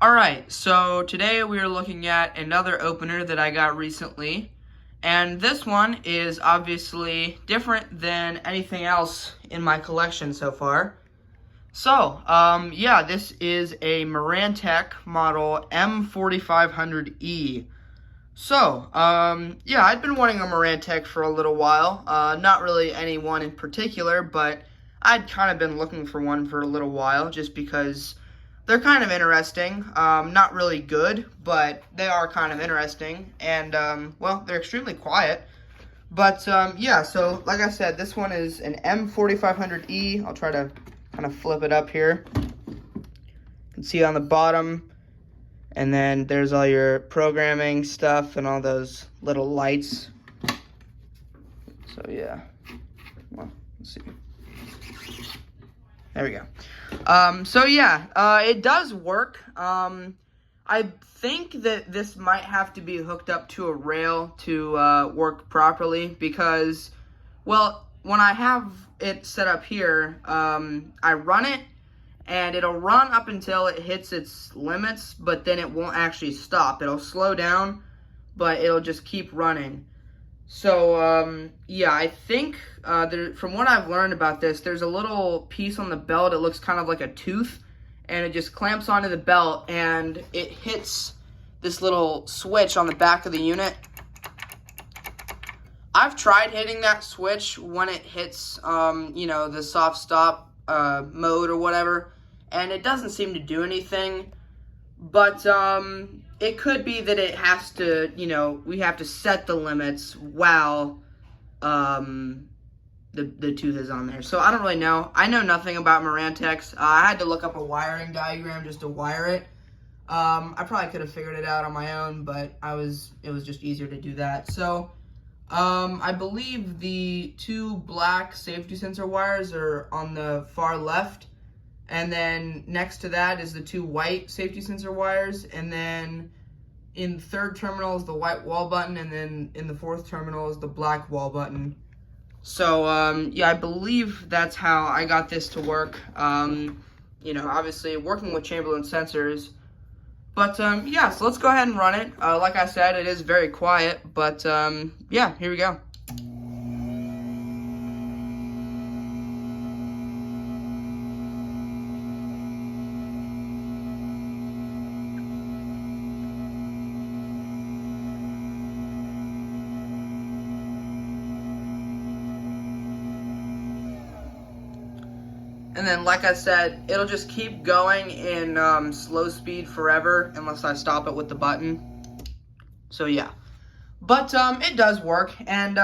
Alright, so today we are looking at another opener that I got recently, and this one is obviously different than anything else in my collection so far. So, yeah, this is a Marantec model M4500e. So, yeah, I'd been wanting a Marantec for a little while, not really any one in particular, but I'd kind of been looking for one for a little while just because they're kind of interesting. Not really good, but they are kind of interesting. And, well, they're extremely quiet. But, yeah, so like I said, this one is an M4500e. I'll try to kind of flip it up here. You can see on the bottom. And then there's all your programming stuff and all those little lights. So, yeah. Well, let's see. There we go. So yeah, it does work. I think that this might have to be hooked up to a rail to work properly because, well, when I have it set up here, I run it and it'll run up until it hits its limits, but then it won't actually stop. It'll slow down, but it'll just keep running. So, yeah, I think from what I've learned about this, there's a little piece on the belt. It looks kind of like a tooth, and it just clamps onto the belt, and it hits this little switch on the back of the unit. I've tried hitting that switch when it hits, you know, the soft stop mode or whatever, and it doesn't seem to do anything. But, it could be that it has to, you know, we have to set the limits while, the tooth is on there. So, I don't really know. I know nothing about Marantecs. I had to look up a wiring diagram just to wire it. I probably could have figured it out on my own, but it was just easier to do that. So, I believe the two black safety sensor wires are on the far left. And then next to that is the two white safety sensor wires. And then in the third terminal is the white wall button. And then in the fourth terminal is the black wall button. So, yeah, I believe that's how I got this to work. You know, obviously working with Chamberlain sensors. But, yeah, so let's go ahead and run it. Like I said, it is very quiet. But, yeah, here we go. And then, like I said, it'll just keep going in slow speed forever unless I stop it with the button. So, yeah. But it does work. And,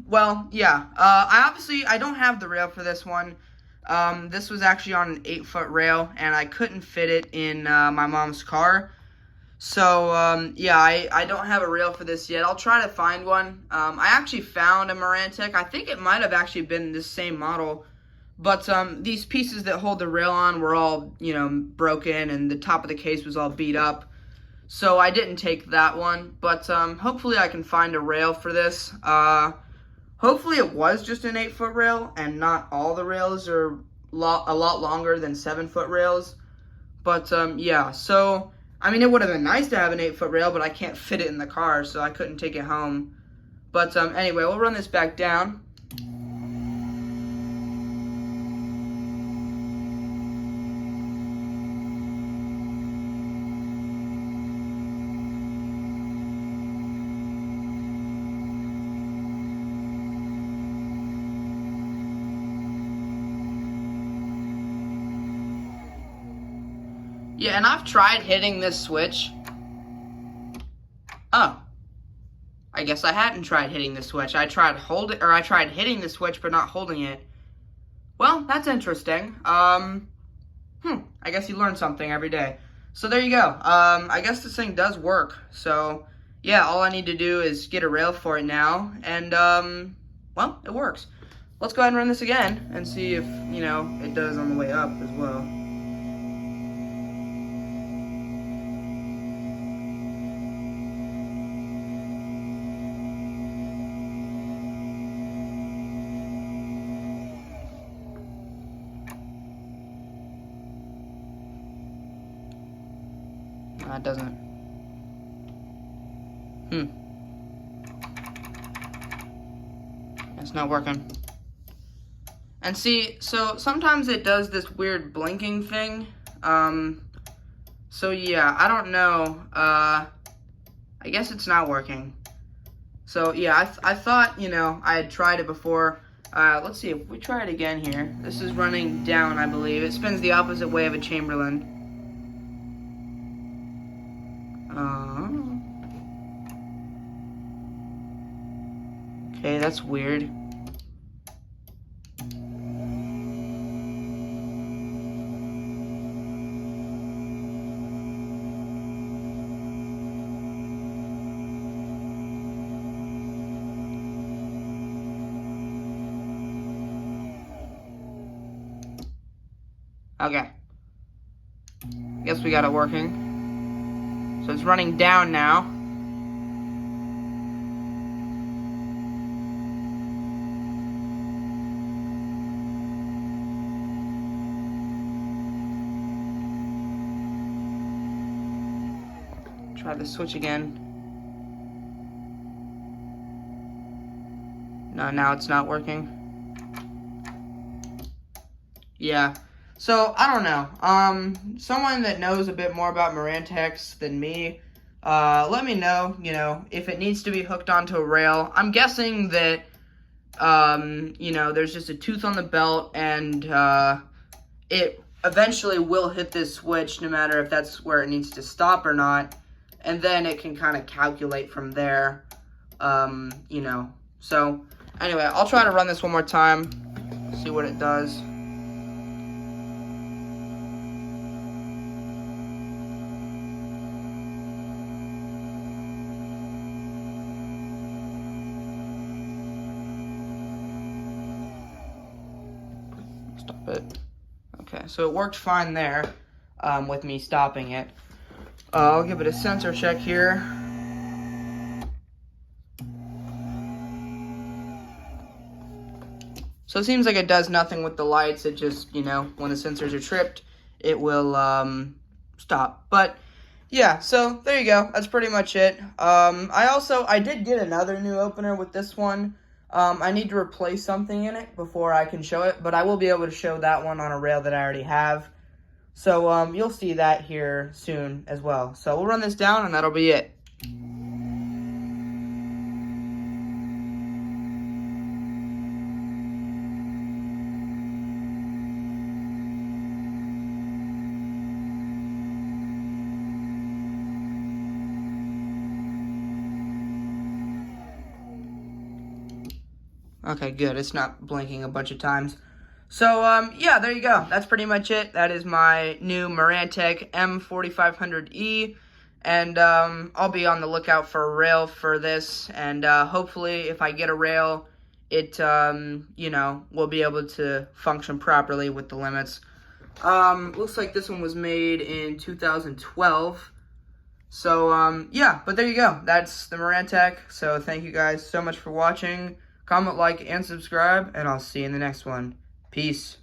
well, yeah. I don't have the rail for this one. This was actually on an 8-foot rail, and I couldn't fit it in my mom's car. So, yeah, I don't have a rail for this yet. I'll try to find one. I actually found a Marantec. I think it might have actually been this same model. But these pieces that hold the rail on were all, you know, broken, and the top of the case was all beat up. So I didn't take that one, but hopefully I can find a rail for this. Hopefully it was just an 8-foot rail, and not all the rails are a lot longer than 7-foot rails. But, yeah, so, I mean, it would have been nice to have an 8-foot rail, but I can't fit it in the car, so I couldn't take it home. But, anyway, we'll run this back down. Yeah, and I've tried hitting this switch. Oh. I guess I hadn't tried hitting the switch. I tried hitting the switch but not holding it. Well, that's interesting. I guess you learn something every day. So there you go. I guess this thing does work. So, yeah, all I need to do is get a rail for it now, and well, it works. Let's go ahead and run this again and see if, you know, it does on the way up as well. It doesn't. It's not working. And see, so sometimes it does this weird blinking thing. So yeah, I don't know. I guess it's not working. So yeah, I thought, you know, I had tried it before. Let's see if we try it again here. This is running down, I believe. It spins the opposite way of a Chamberlain. Okay, that's weird. Okay. Guess we got it working. So it's running down now. Try the switch again. No, now it's not working. Yeah. So, I don't know. Someone that knows a bit more about Marantecs than me, let me know, you know, if it needs to be hooked onto a rail. I'm guessing that, you know, there's just a tooth on the belt, and it eventually will hit this switch, no matter if that's where it needs to stop or not. And then it can kind of calculate from there, you know. So, anyway, I'll try to run this one more time, see what it does. Stop it. Okay, so it worked fine there, with me stopping it. I'll give it a sensor check here. So it seems like it does nothing with the lights. It just, you know, when the sensors are tripped, it will stop. But yeah, so there you go. That's pretty much it. I did get another new opener with this one. I need to replace something in it before I can show it, but I will be able to show that one on a rail that I already have. So you'll see that here soon as well. So we'll run this down and that'll be it. Okay, good. It's not blinking a bunch of times. So, yeah, there you go. That's pretty much it. That is my new Marantec M4500e. And I'll be on the lookout for a rail for this. And hopefully, if I get a rail, it, you know, will be able to function properly with the limits. Looks like this one was made in 2012. So, yeah, but there you go. That's the Marantec. So, thank you guys so much for watching. Comment, like, and subscribe, and I'll see you in the next one. Peace.